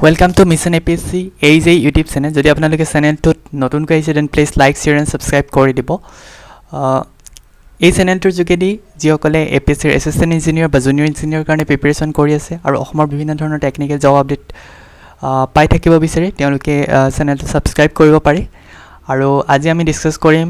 Welcome to Mission APSC AJ YouTube channel. যদি আপোনালোকে চেনেলটোত নতুনকৈ আহিছে then please like share and subscribe কৰি দিব। এই চেনেলটোৰ যোগেদি যিসকলে APSC এছিষ্টেণ্ট ইঞ্জিনিয়াৰ বা জুনিয়ৰ ইঞ্জিনিয়াৰ কাৰণে প্ৰিপাৰেচন কৰি আছে আৰু অসমৰ বিভিন্ন ধৰণৰ টেকনিকেল জব আপডেট পাই থাকিব বিচাৰে তেওঁলোকে চেনেলটো সাবস্ক্ৰাইব কৰিব পাৰে। আৰু আজি আমি ডিসকাস কৰিম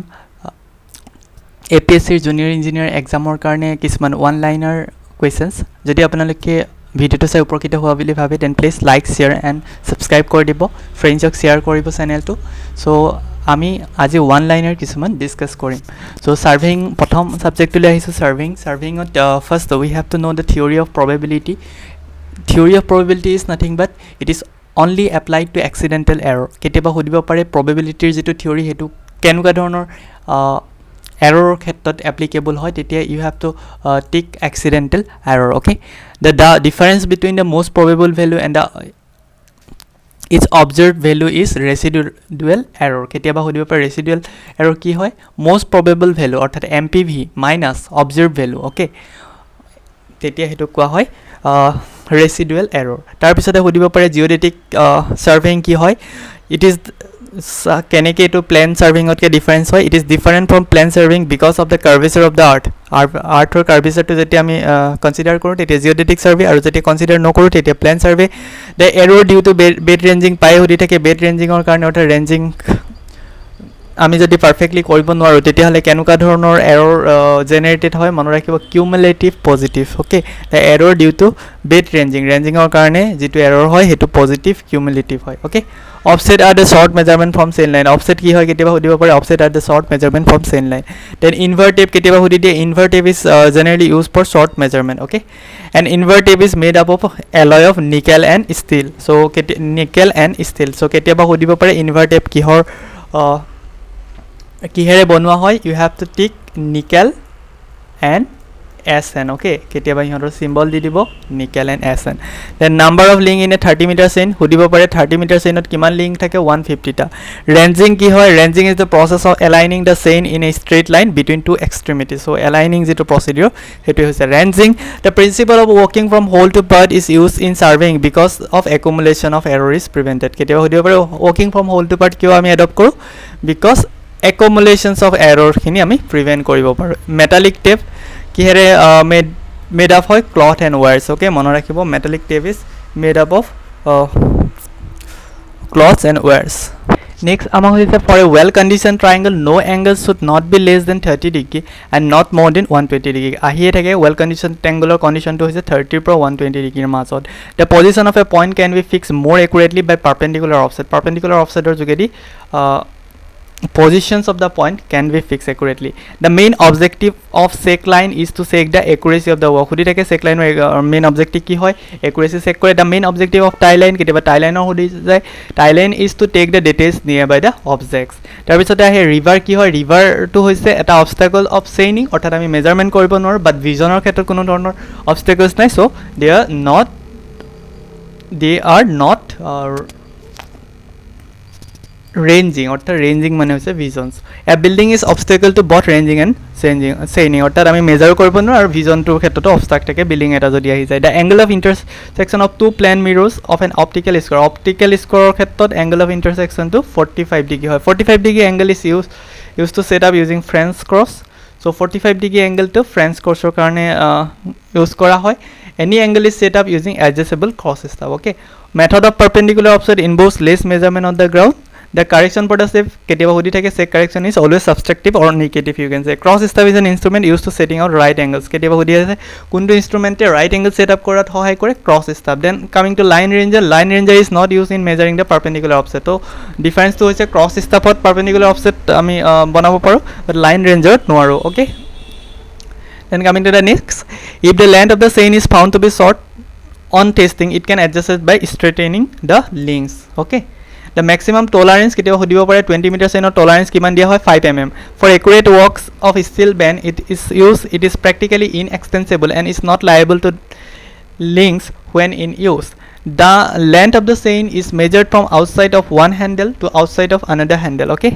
APSC জুনিয়ৰ ইঞ্জিনিয়াৰ এক্সামৰ কাৰণে কিছুমান ওয়ান লাইনাৰ কোৱেশ্চনছ। যদি আপোনালোকে ভিডিওটো চাই উপকৃত হোৱা বুলি ভাবে then please like share and subscribe কৰি দিব, ফ্ৰেণ্ডছক শেয়াৰ কৰিব চেনেলটো। সো আমি আজি ওয়ান লাইনাৰ কিছুমান ডিসকাস কৰিম। সো সাৰ্ভিং প্ৰথম সাবজেক্টলৈ আহিছোঁ। সাৰ্ভিঙত first we have to know' the theory of probability. Theory of probability is nothing but it is only applied to accidental error. কেতিয়াবা সুধিব পাৰে প্ৰবেবিলিটিৰ যিটো থিয়ৰী সেইটো কেনেকুৱা ধৰণৰ error ক্ষেত্ৰত applicable হয়, তেতিয়া you have to take accidental error. Okay, the difference between the most probable value and the its observed value is residual error. কেতিয়াবা সুধিব পাৰে residual error কি হয়? most probable value অৰ্থাৎ MPV minus observed value. Okay, তেতিয়া হেতু কোৱা হয় residual error. তাৰ পিছতে সুধিব পাৰে geodetic surveying কি হয়? it is কেনেকৈ এইটো প্লেন সাৰ্ভিঙতকৈ ডিফাৰেঞ্চ হয়? It is different from plain surveying because of the curvature of the আৰ্থৰ কাৰ্ভেচাৰটো যেতিয়া আমি কনচিডাৰ কৰোঁ তেতিয়া জিঅ'ডেটিক সাৰ্ভে, আৰু যেতিয়া কনচিডাৰ নকৰোঁ তেতিয়া plane survey. The error due to bad ranging পাই সুধি থাকে। বেড ৰেঞ্জিঙৰ কাৰণে অৰ্থাৎ ৰেঞ্জিং আমি যদি পাৰফেক্টলি কৰিব নোৱাৰোঁ তেতিয়াহ'লে কেনেকুৱা ধৰণৰ এৰৰ জেনেৰেটেড হয়? মনত ৰাখিব cumulative positive. Okay, the error due to bad ৰেঞ্জিঙৰ কাৰণে যিটো এৰৰ হয় সেইটো পজিটিভ কিউমুলেটিভ হয়। Okay, offset are the short measurement from chain line. Offset কি হয় কেতিয়াবা সুধিব পাৰে? Offset are the short measurement from chain line. Then invar tape কেতিয়াবা সুধি দিয়ে। Invar tape is generally use for short measurement. Okay, and invar tape is made up of alloy of nickel and still. So' nickel and still. So' কেতিয়াবা সুধিব পাৰে ইনভাৰ্টেভ কিহেৰে বনোৱা হয়? You have to tick nickel and SN. Okay, কেতিয়াবা সিহঁতৰ symbol দি দিব nickel and SN। Then number of link in a 30 metre chain সুধিব পাৰে 30 মিটাৰ চেইনত কিমান লিংক থাকে? 150টা। ৰেঞ্জিং কি হয়? Ranging is the process of aligning the chain in a straight line between two extremities. So' aligning যিটো প্ৰচিডিঅ'ৰ সেইটোৱে হৈছে ranging. The principle of working from whole to part is use in surveying because of accumulation of error is prevented. কেতিয়াবা সুধিব পাৰে working from whole to part কিয় আমি adopt কৰোঁ? বিকজ একুমুলেশ্যনছ অফ এৰৰখিনি আমি প্ৰিভেণ্ট কৰিব পাৰোঁ। মেটালিক টেপ কিহেৰে মেড আপ হয়? Cloth and wires. অ'কে, মনত ৰাখিব metallic tape is made up of cloth and wires. Next আমাক হৈছে for a well condition triangle no' angle should not be less than 30 degree and not more than 120 degree. আহিয়ে থাকে well condition ট্ৰেংগলৰ কণ্ডিশ্যনটো হৈছে 30 পৰা 120 ডিগ্ৰীৰ মাজত। The position of a point can be fix more accurately by perpendicular offset. Perpendicular অফছেটৰ যোগেদি positions of the point can be fixed accurately. The main objective of sec line is to check the accuracy of the work. সুধি থাকে check লাইনৰ main objective কি হয়? Accuracy check কৰে। The main objective of tie line কেতিয়াবা tie লাইনৰ সুধি যায়। Tie line is to take the details near by the objects. তাৰপিছতে আহে ৰিভাৰ কি হয়? ৰিভাৰটো হৈছে এটা অবষ্টাকল অফ চেইনিং, অৰ্থাৎ আমি মেজাৰমেণ্ট কৰিব নোৱাৰোঁ বাট ভিজনৰ ক্ষেত্ৰত কোনো ধৰণৰ অবষ্টাকলছ নাই। So' they are not ranging, অৰ্থাৎ ৰেঞ্জিং মানে হৈছে ভিজনছ। A building is obstacle to both ranging and chaining, অৰ্থাৎ আমি মেজাৰ কৰিব নোৱাৰোঁ আৰু ভিজনটোৰ ক্ষেত্ৰতো অবষ্টাক থাকে বিল্ডিং এটা যদি আহি যায়। The angle of intersection of two plane mirrors of an optical square. Optical স্কোৱাৰৰ ক্ষেত্ৰত এংগল অফ ইণ্টাৰছেকশ্যনটো 45 ডিগ্ৰী হয়। 45 degree angle is use to set up using French cross. So' 45 degree এংগলটো ফ্ৰেঞ্চ ক্ৰছৰ কাৰণে ইউজ কৰা হয়। Any angle is set up using adjustable cross staff. Okay, method of perpendicular offset involves less measurement on the ground. The correction for the step কেতিয়াবা সুধি থাকে check correction is always subtractive or negative, you can say. Cross step is an instrument used to setting out right angles. কেতিয়াবা সুধি আছে কোনটো ইনষ্ট্ৰুমেণ্টে right angle set up কৰাত সহায় কৰে? cross step. Then coming to line ranger is not used in measuring the perpendicular offset. তো ডিফাৰেঞ্চটো হৈছে cross stepত perpendicular offset আমি বনাব পাৰোঁ but line ranger নোৱাৰোঁ। Okay, then coming to the next, if the length of the chain is found to be short on testing, it can adjust it by straightening the links. Okay, the maximum tolerance কেতিয়াবা সুধিব পাৰে 20 metre চেইনৰ tolerance কিমান দিয়া হয়? 5 mm. For accurate works of steel band it is practically inextensible and is not liable to links when in use. The length of the chain is measured from outside of one handle to outside of another handle. Okay,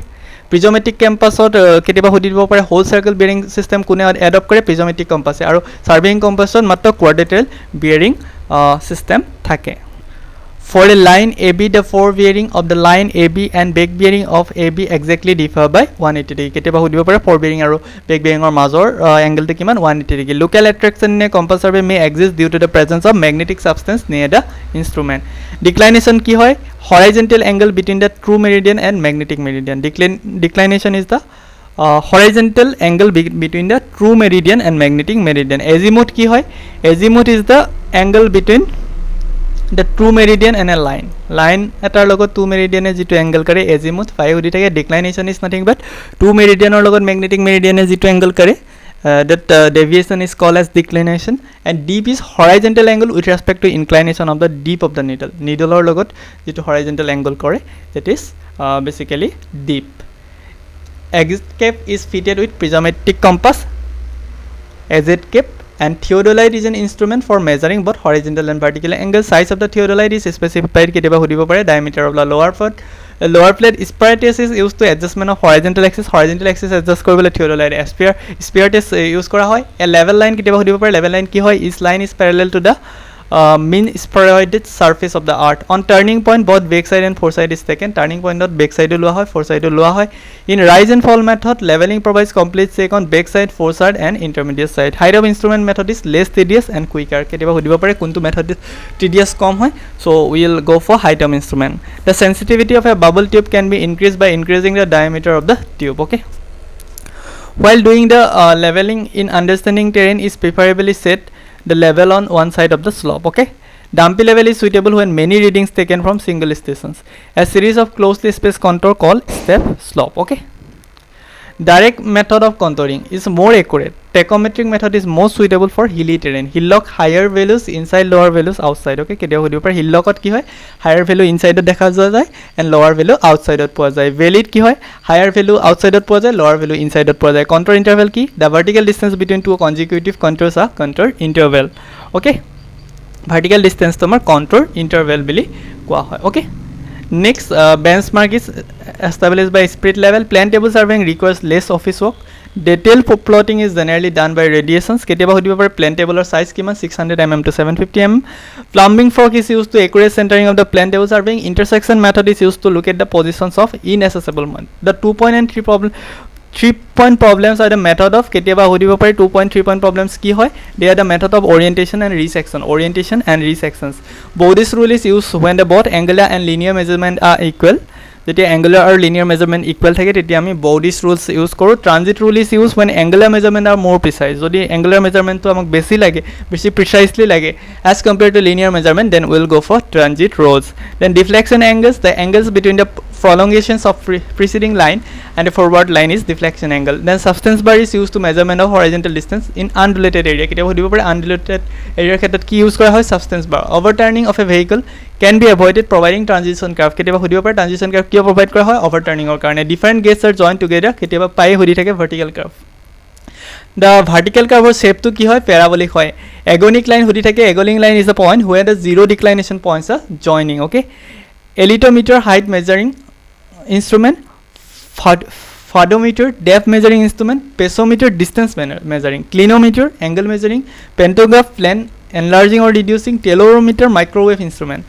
প্ৰিজমেটিক কেম্পাছত কেতিয়াবা সুধি দিব পাৰে whole circle বিয়াৰিং system কোনে adopt কৰে? প্ৰিজমেটিক কম্পাছে। আৰু চাৰ্ভেইং কম্পাছত মাত্ৰ quadrilateral বিয়াৰিং system থাকে। For a line AB, the forebearing of the line AB and backbearing of AB exactly differ by 180 degree. কেতিয়াবা সুধিব পাৰে forebearing আৰু backbearing ৰ মাজৰ angle টো কিমান 180 degree. Local attraction in a compass survey may exist due to the presence of magnetic substance near the instrument. Declination কি হয়? Horizontal angle between the true meridian and magnetic meridian. Declination is the horizontal angle between the true meridian and magnetic meridian. Azimuth কি হয়? Azimuth is the angle between the true meridian and a line etar logot two meridian e jitu angle kare azimuth phi udi thake. Declination is nothing but two meridian or logot magnetic meridian e jitu angle kare that deviation is called as declination. And deep is horizontal angle with respect to inclination of the deep of the needle or logot jitu horizontal angle kore, that is basically deep. Exit cap is fitted with prismatic compass, exit cap. And theodolite is an instrument for measuring both horizontal and vertical angles. Size of the theodolite is specified ketiba hudibo pare. Diameter of the lower plate. Spiritus is used to adjustment of horizontal axis adjust koribole theodolite spiritus use kora hoy. A level line ketiba hudibo pare. Level line ki hoy? Each line is parallel to the mean spheroided surface of the earth. On turning point, both backside and foreside is taken. Turning point dot backside lua hoy, foreside lua hoy. In rise and fall method, leveling provides complete check on backside, foreside and intermediate side. Height of instrument method is less tedious and quicker. Ketiba hudibo pare kuntu method is tedious kom hoy, so we will go for height of instrument. The sensitivity of a bubble tube can be increased by increasing the diameter of the tube. Okay. While doing the leveling in understanding terrain is preferably set the level on one side of the slope. Okay. Dumpy level is suitable when many readings taken from single stations. A series of closely spaced contour called step slope. Okay. Direct method of contouring is more accurate. Tachometric method is most suitable for hilly terrain. Hillock higher values inside, lower values outside. Okay. Kedia hudibo pare hillockot ki hoy? Higher value inside dekha jua jay and lower value outside poa jay. Valleyt ki hoy? Higher value outside poa jay, lower value inside poa jay. Contour interval ki? The vertical distance between two consecutive contours are contour interval. Okay. Vertical distance tomar contour interval bili koa hoy. Okay. Next, benchmark is established by spirit level. Plan table surveying requires less office work. Detailed plotting is generally done by radiations. Ketiaba hudibo pare plan table or size kiman 600 mm to 750 mm. Plumbing fork is used to accurate centering of the plan table surveying. Intersection method is used to look at the positions of inaccessible point. The 2-point and 3-point problems are the method of ketiaba hudibo pare 2-point 3-point problems ki hoy? They are the method of orientation and resections. Bodice rule is used when the both angular and linear measurement are equal. যেতিয়া angular or linear measurement equal থাকে তেতিয়া আমি Bodice rules use কৰো. Transit rule is used when angular measurement are more precise. যদি angular measurement তো আমাক বেছি লাগে, বেছি precisely লাগে as compared to linear measurement, then we'll go for transit rules. Then deflection angles, the angles between the prolongations of preceding line and a forward line is deflection angle. Then substance bar is used to measurement of horizontal distance in undulated area. কেতিয়াবা সুধিব পাৰে undulated area ক্ষেত্ৰত কি use কৰা হয়? substance bar. Overturning of a vehicle can be avoided providing transition curve. কেতিয়াবা সুধিব পাৰে transition curve কিয় provide কৰা হয়? overturning ৰ কাৰণে. Different gates are joined together. কেতিয়াবা পাই সুধি থাকে vertical curve. The vertical curve shape to ki hoy? Parabolic hoy. Agonic line hudi thake. Agonic line is the point where the zero declination points are joining. Okay. Alitometer height measuring instrument, photometer depth measuring instrument, pesometer distance measuring, clinometer angle measuring, pantograph plane enlarging or reducing, telorometer microwave instrument.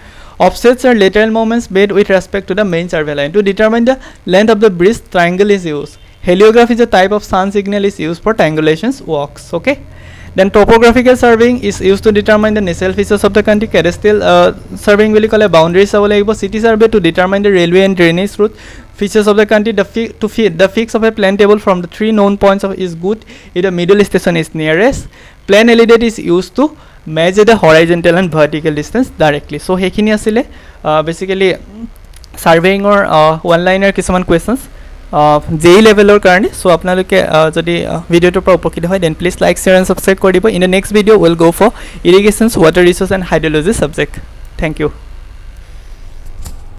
Offsets are lateral moments made with respect to the main survey line. To determine the length of the bridge, triangle is used. Heliograph is a type of sun signal is used for triangulations works. Okay. Then topographical surveying is used to determine the natural features of the country. Cadastral surveying will call a boundaries sabo lagibo. City survey to determine the railway and drainage route features of the country. The fix of a plan table from the 3 known points of is good if the middle station is nearest. Plan elidate is used to measure the horizontal and vertical distance directly. So hekhini asile basically surveying or one liner kisaman questions JEE level karone. So apnaloke jodi video to upokito hoy, then please like, share and subscribe kori dibo. In the next video we'll go for irrigations, water resource and hydrology subject. Thank you.